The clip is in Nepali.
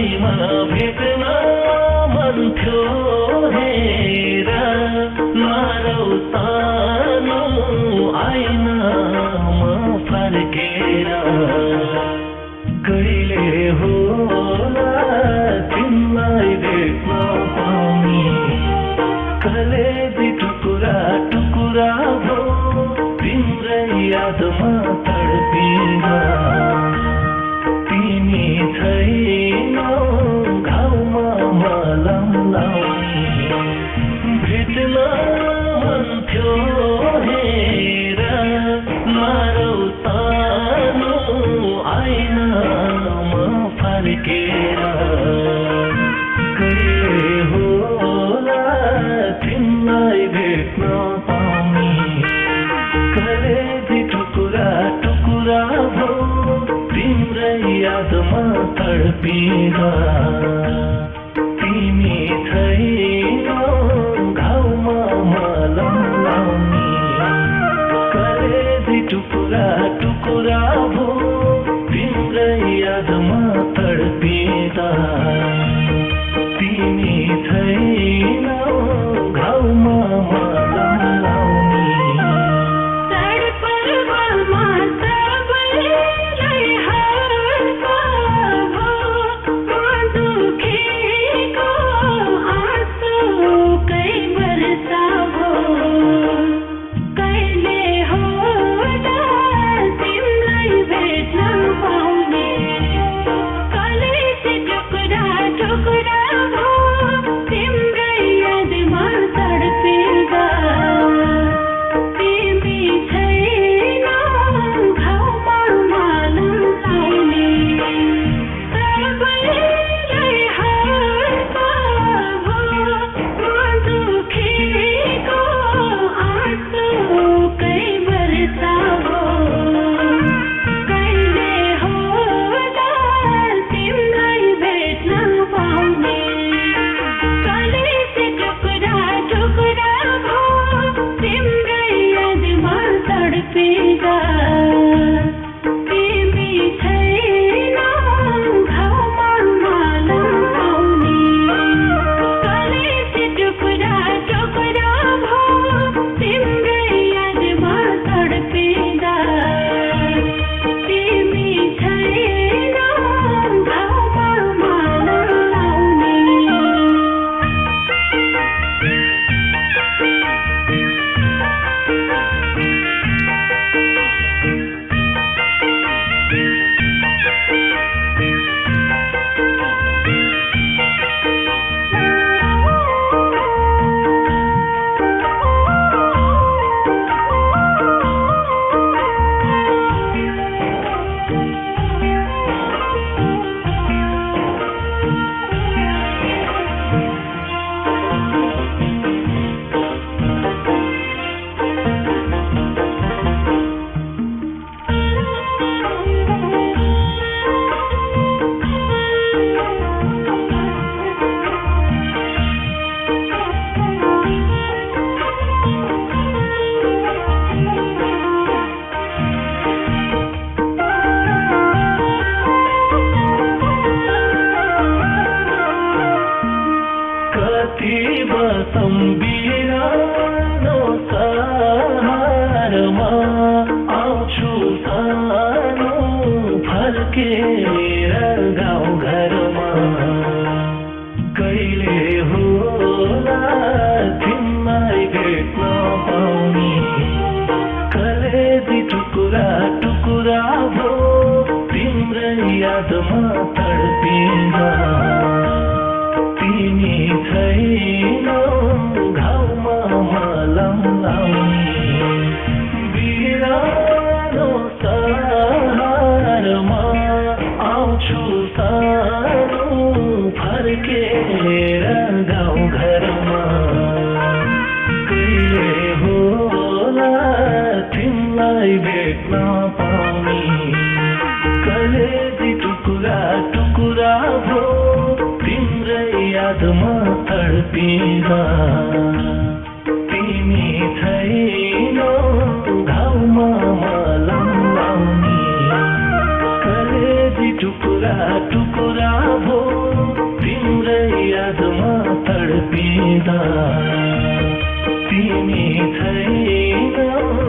आफैमा भेट्न मन थियो हेर मारौ सानो आइनामा फर्केर कहिले होला तिमीलाई भेट्न पाउने कलेजी टुकुरा टुकुरा भो तिम्रै यादमा तडपिँदा तिमी छैनौ घाउमा मलम लाउने भेट्न मन थियो हेर मारौ सानो आइनामा फर्केर कहिले होला तिमीलाई भेट्न पाउने कलेजी टुकुरा टुकुरा भो तिम्रै यादमा तडपिँदा तिमी छैनौ घाउमा मलम लाउने कलेजी टुकुरा टुकुरा भो तिम्रै यादमा तडपिँदा तिमी छैनौ घाउमा मलम लाउने बिरानो सहारमा आउँछु सानो फर्केर गाउँ घरमा कहिले होला तिमीलाई भेट्न पाउने कलेजी टुकुरा टुकुरा भो तिम्रै यादमा तडपिँदा तिमी छैनौ घाउमा मलम लाउने बिरानो सहारमा आउँछु सानो फर्केर गाउँ घरमा कहिले होला तिमीलाई भेट्न पाउने कलेजी टुकुरा टुकुरा भो तिम्रै यादमा तडपिँदा तिमी छैनौ घाउमा मलम लाउने कलेजी टुकुरा टुकुरा भो तिम्रै यादमा तडपिँदा तिमी छैनौ